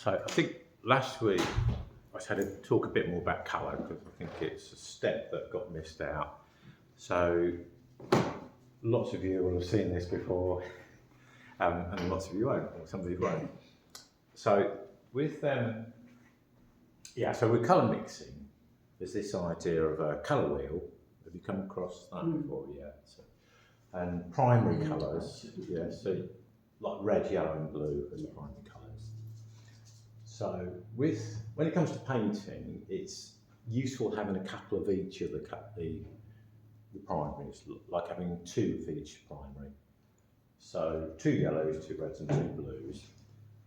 So I think last week I just had to talk a bit more about colour because I think it's a step that got missed out. So lots of you will have seen this before, and lots of you won't, or some of you won't. So with so with colour mixing, there's this idea of a colour wheel. Have you come across that before? Yeah. So, and primary colours, so like red, yellow, and blue as primary colours. So when it comes to painting, it's useful having a couple of each of the primaries, like having two of each primary. So 2 yellows, 2 reds and 2 blues.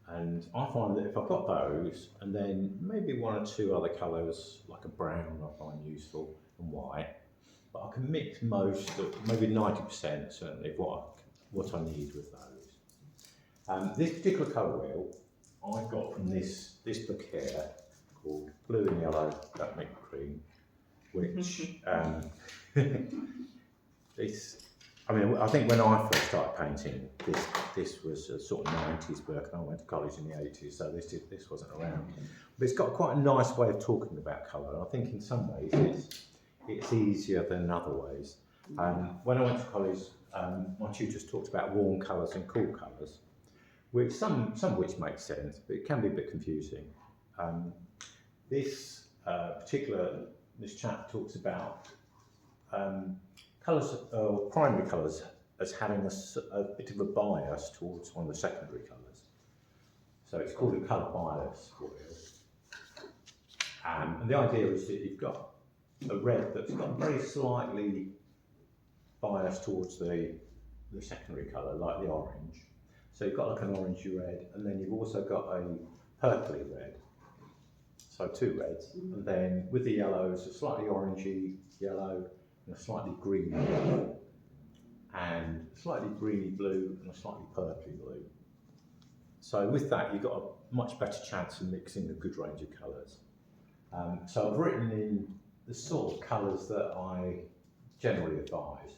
And I find that if I've got those, and then maybe 1 or 2 other colours, like a brown I find useful, and white, but I can mix most of, maybe 90% certainly, of what I need with those. This particular colour wheel, I got from this book here, called Blue and Yellow, That Make Cream, which, I think when I first started painting, this was a sort of 90s book, and I went to college in the 80s, so this wasn't around. But it's got quite a nice way of talking about colour, and I think in some ways it's easier than other ways. When I went to college, my tutors talked about warm colours and cool colours, which some of which makes sense, but it can be a bit confusing. This chap talks about colours, primary colours, as having a bit of a bias towards one of the secondary colours. So it's called a colour bias wheel. And the idea is that you've got a red that's got very slightly bias towards the secondary colour, like the orange. So you've got like an orangey red, and then you've also got a purpley red. So 2 reds, and then with the yellows, a slightly orangey yellow, and a slightly greeny yellow, and a slightly greeny blue, and a slightly purpley blue. So with that, you've got a much better chance of mixing a good range of colours. So I've written in the sort of colours that I generally advise.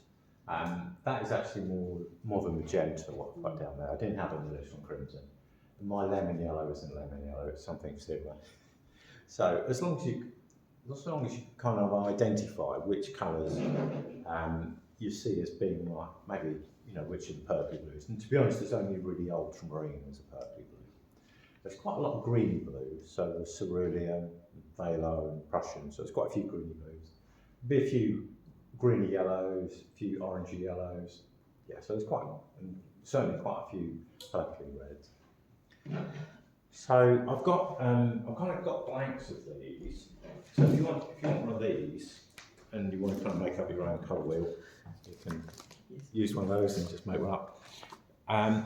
That is actually more of a magenta, what I put down there. I didn't have any list on crimson. My lemon yellow isn't lemon yellow, it's something similar. So as long as you kind of identify which colours you see as being like, maybe, which are the purpley blues. And to be honest, there's only really ultramarine as a purpley blue. There's quite a lot of greeny blues, so there's cerulean, phthalo and Prussian, so there's quite a few greeny blues. Be a few greeny yellows, a few orangey yellows. Yeah, so there's certainly quite a few purpley reds. So I've kind of got blanks of these. So if you want one of these, and you want to kind of make up your own colour wheel, you can use one of those and just make one up.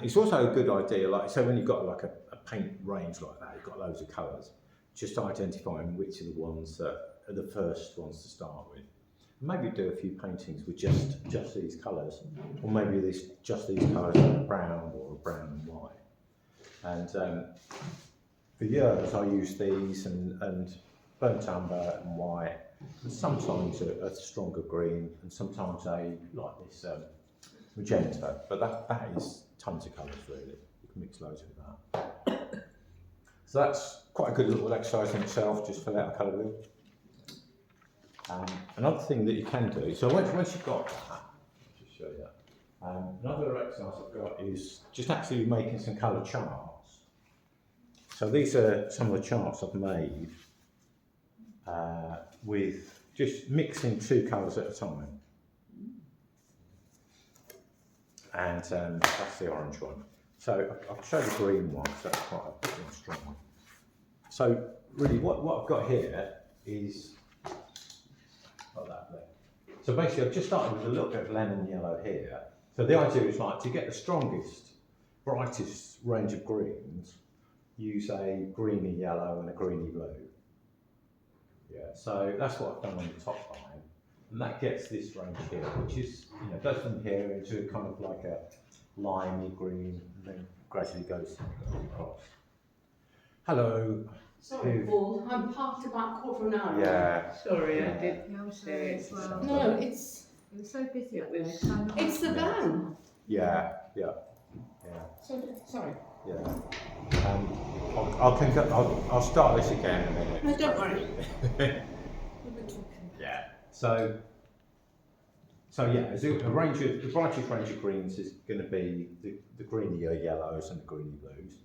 It's also a good idea, so when you've got like a paint range like that, you've got loads of colours, just identifying which are the ones that are the first ones to start with. Maybe do a few paintings with just these colours, or maybe just these colours like brown or brown and white. And for years I used these and burnt umber and white, and sometimes a stronger green, and sometimes like this magenta, but that is tons of colours really. You can mix loads with that. So that's quite a good little exercise in itself, just fill out a colour wheel. Another thing that you can do, so once you've got that, I'll just show you that. Another exercise I've got is just actually making some colour charts. So these are some of the charts I've made with just mixing 2 colours at a time. And that's the orange one. So I'll show the green one, because that's quite a strong one. So really what I've got here is like that there. So basically I've just started with a little bit of lemon yellow here. So the idea is to get the strongest, brightest range of greens, use a greeny yellow and a greeny blue. Yeah, so that's what I've done on the top line. And that gets this range here, which is, goes from here into kind of like a limey green, and then gradually goes across. Hello. Sorry, Paul, I'm parked about quarter of an hour. Yeah. Sorry, yeah. I did. Yeah, I'm sure it's well. No, It was so busy up there. it's the van. Yeah. So, sorry. Yeah. I'll start this again in a minute. No, don't worry. Yeah. So yeah, there's a range of, the brightest range of greens is going to be the greenier yellows and the greeny blues.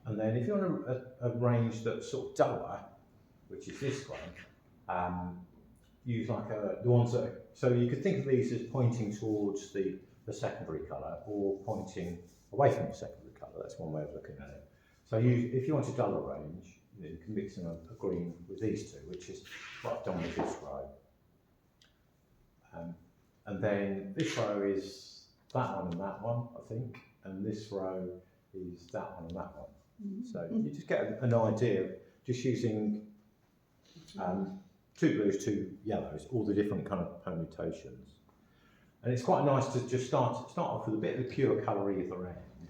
And then if you want a range that's sort of duller, which is this one, use like the ones that are, so you could think of these as pointing towards the secondary colour or pointing away from the secondary colour. That's one way of looking at it. So if you want a duller range, you can mix in a green with these two, which is what I've done with this row. And then this row is that one and that one, I think, and this row is that one and that one. So you just get an idea of just using two blues, two yellows, all the different kind of permutations. And it's quite nice to just start off with a bit of the pure colour either end,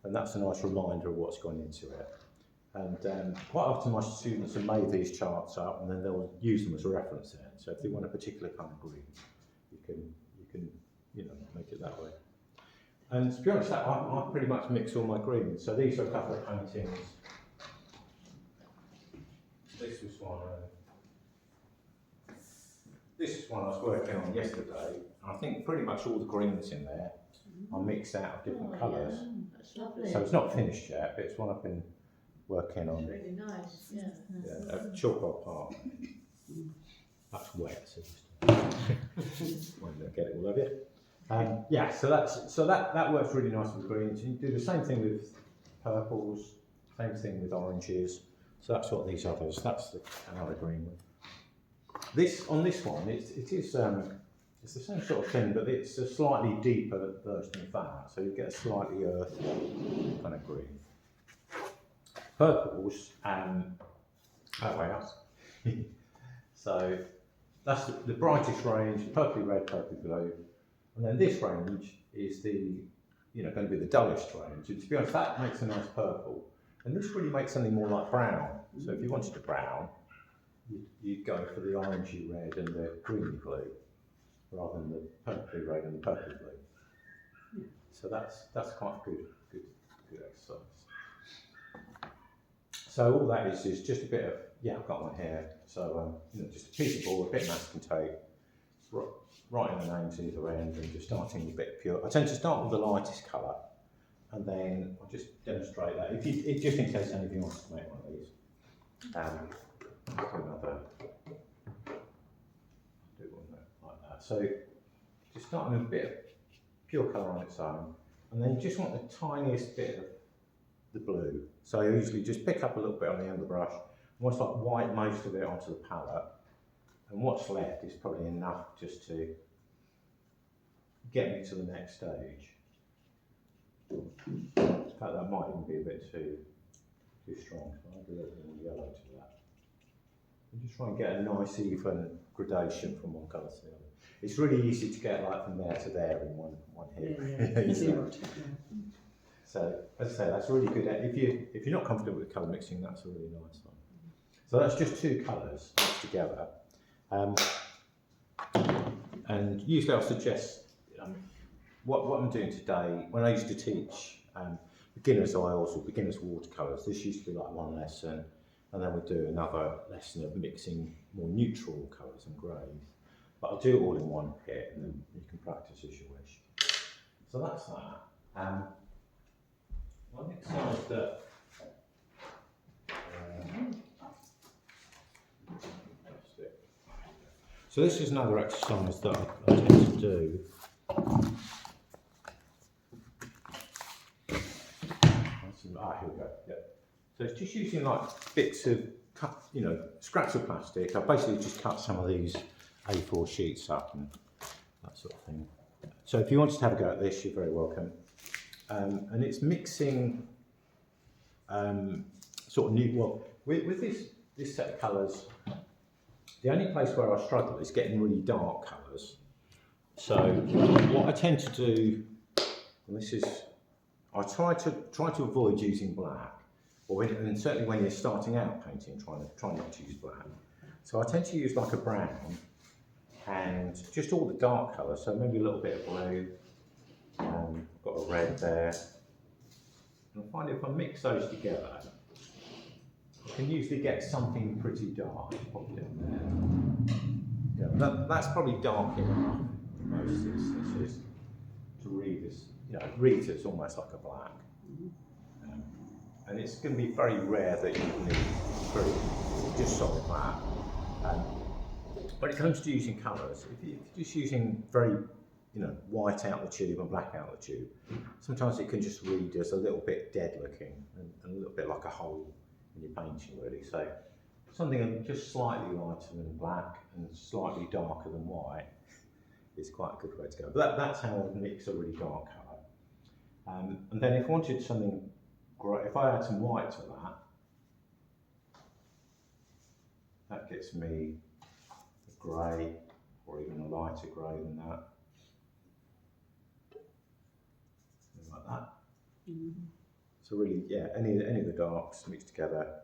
and that's a nice reminder of what's gone into it. And quite often my students have made these charts up and then they'll use them as a reference set. So if they want a particular kind of green, you can make it that way. And to be honest, I pretty much mix all my greens. So these are a couple of paintings. This was one. This is one I was working on yesterday. I think pretty much all the greens in there are mixed out of different colours. Yeah. That's lovely. So it's not finished yet, but it's one I've been working on. It's really nice. Yeah. Yeah, at Chalkwell Park. That's wet, so just won't get it all over you. Yeah, so that works really nice with greens. You do the same thing with purples, same thing with oranges. So that's what these others. That's another green one. On this one, it's the same sort of thing, but it's a slightly deeper version of that. So you get a slightly earthy kind of green. Purples that way up. So that's the brightest range: purpley red, purpley blue, and then this range is going to be the dullest range. And to be honest, that makes a nice purple, and this really makes something more like brown. So if you wanted a brown, you'd go for the orangey red and the greeny blue, rather than the purpley red and the purpley blue. So that's quite a good exercise. So all that is just a bit of, I've got one here. So just a piece of board, a bit of masking tape, writing the names either end, and just starting with a bit of pure. I tend to start with the lightest colour, and then I'll just demonstrate that. Just in case any of you wants to make one of these. Do one like that. So just starting with a bit of pure colour on its own, and then you just want the tiniest bit of the blue. So I usually just pick up a little bit on the end of the brush, almost like wipe most of it onto the palette, and what's left is probably enough just to get me to the next stage. In fact, that might even be a bit too strong, so I'll add a little bit more yellow to that. And just try and get a nice even gradation from one colour to the other. It's really easy to get like from there to there in one hit. So as I say, that's really good. If you're not confident with colour mixing, that's a really nice one. So that's just two colours mixed together. And usually I'll suggest what I'm doing today. When I used to teach beginners oils or beginners watercolours, this used to be like one lesson, and then we do another lesson of mixing more neutral colours and greys. But I'll do it all in one hit, and then you can practice as you wish. So that's that. One exercise that so this is another exercise that I tend to do. Here we go. Yeah. So it's just using like bits of scraps of plastic. I basically just cut some of these A4 sheets up and that sort of thing. So if you wanted to have a go at this, you're very welcome. And it's mixing with this set of colours. The only place where I struggle is getting really dark colours. So what I tend to do, and this is, I try to avoid using black, and certainly when you're starting out painting, try not to use black. So I tend to use like a brown and just all the dark colours. So maybe a little bit of blue. Got a red there. And I find if I mix those together, can usually get something pretty dark. Pop it in there. Yeah, that's probably dark enough for most instances to read as, read it's almost like a black. And it's going to be very rare that you need very just solid black. When it comes to using colours, if you're just using very, white out the tube and black out the tube, sometimes it can just read as a little bit dead looking and a little bit like a hole in your painting really. So something just slightly lighter than black and slightly darker than white is quite a good way to go. But that's how I mix a really dark colour. And then if I wanted something grey, if I add some white to that gets me a grey or even a lighter grey than that. Something like that. So really, any of the darks mixed together,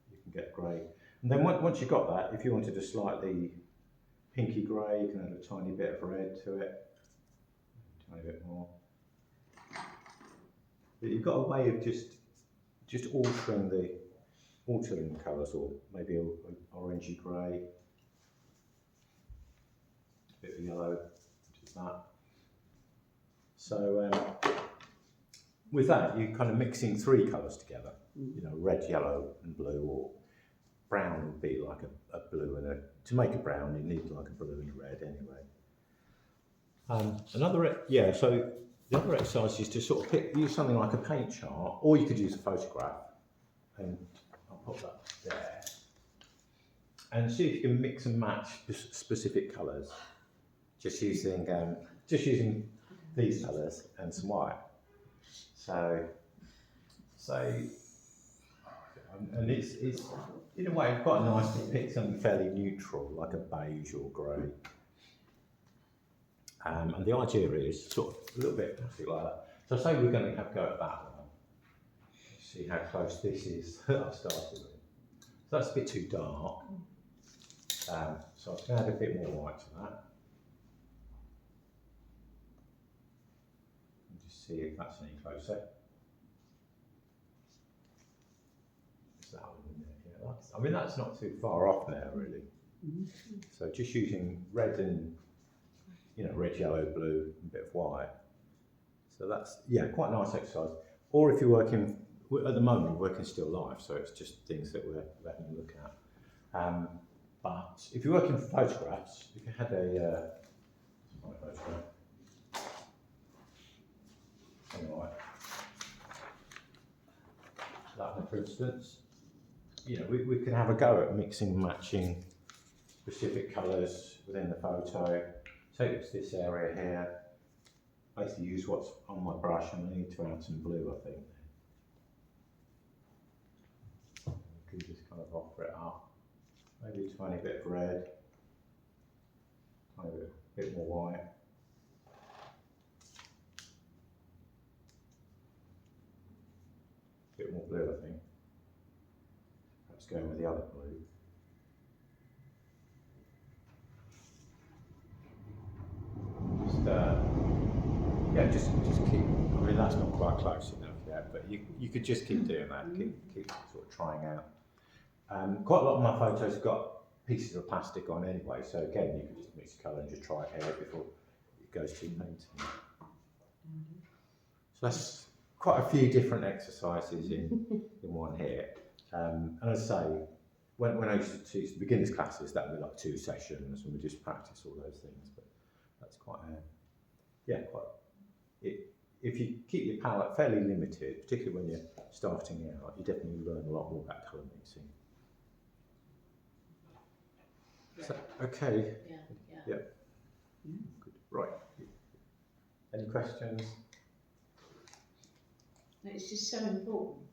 you can get grey. And then once you've got that, if you wanted a slightly pinky grey, you can add a tiny bit of red to it, a tiny bit more. But you've got a way of just altering the colours, or maybe an orangey grey, a bit of yellow, just that. So with that, you're kind of mixing three colours together, red, yellow and blue, or brown would be like a blue and to make a brown, you need like a blue and a red anyway. So the other exercise is to sort of use something like a paint chart, or you could use a photograph, and I'll put that there, and see if you can mix and match specific colours, just using these colours and some white. So and it's in a way quite nice to pick something fairly neutral, like a beige or grey. And the idea is sort of a little bit like that. So say we're going to have a go at that one. See how close this is that I've started with. So that's a bit too dark. So I'm going to add a bit more white to that. And just see if that's any closer. Is that one in there? Yeah, that's not too far off now, really. So just using red and red, yellow, blue, and a bit of white. So that's, quite a nice exercise. Or if you're working, at the moment we're working still life, so it's just things that we're having a look at. But if you're working for photographs, if you had my photograph, anyway, that one for instance, we can have a go at mixing and matching specific colours within the photo. Take it to this area here, basically use what's on my brush, and I need to add some blue, I think. You can just kind of offer it up. Maybe a tiny bit of red, tiny bit more white. A bit more blue, I think. Perhaps going with the other blue. Just keep, that's not quite close enough yet, but you could just keep doing that, keep sort of trying out. Quite a lot of my photos have got pieces of plastic on anyway, so again, you could just mix the colour and just try it here before it goes to painting. So that's quite a few different exercises in one here. And as I say, when I used to teach beginners classes, that would be like 2 sessions, and we just practice all those things. But that's quite if you keep your palette fairly limited, particularly when you're starting out, you definitely learn a lot more about colour mixing. So, okay. Yeah. Good. Right. Any questions? It's just so important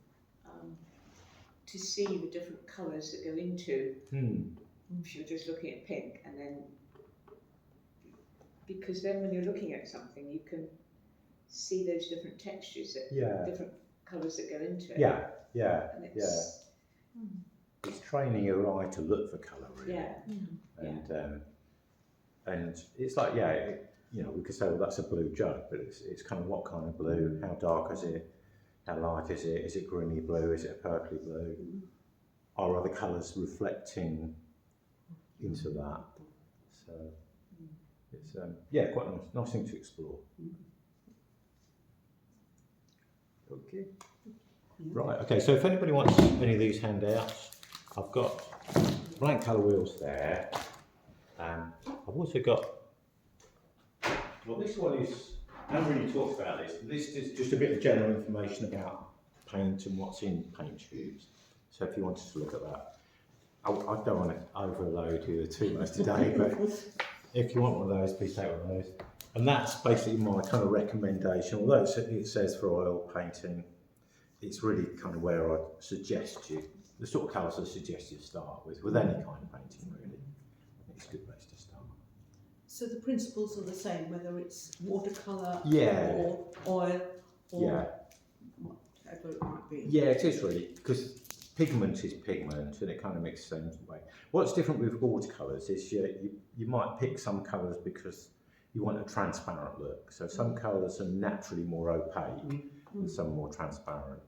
to see the different colours that go into. If you're just looking at pink, and then because then when you're looking at something, you can see those different textures, different colours that go into it. And it's training your eye to look for colour, really. And it's like, we could say, well, that's a blue jug, but it's kind of what kind of blue, how dark is it, how light is it greeny blue, is it a purpley blue? are other colours reflecting into that. So it's yeah, quite a nice thing to explore. Okay. Right. Okay. So if anybody wants any of these handouts, I've got blank colour wheels there. I've also got. Well, this one is. I haven't really talked about this. This is just a bit of general information about paint and what's in paint tubes. So if you wanted to look at that, I don't want to overload you too much today, but if you want one of those, please take one of those. And that's basically my kind of recommendation. Although it says for oil painting, it's really kind of where I suggest you, the sort of colours I suggest you start with any kind of painting really. It's a good place to start. So the principles are the same, whether it's watercolour Yeah. or oil or Yeah. whatever it might be. Yeah, it is really, because pigment is pigment and it kind of makes sense way. What's different with watercolours is you might pick some colours because you want a transparent look. So some colours are naturally more opaque and some more transparent.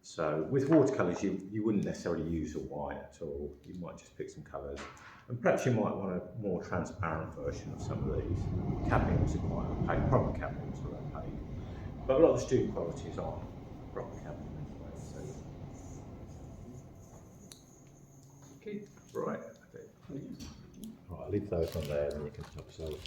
So with watercolours you wouldn't necessarily use a white at all. You might just pick some colours. And perhaps you might want a more transparent version of some of these. Cappings are quite opaque, proper cappings are opaque. But a lot of the student qualities aren't proper capping anyway. So. Okay, right. Okay. Right, I'll leave those on there and you can help yourself.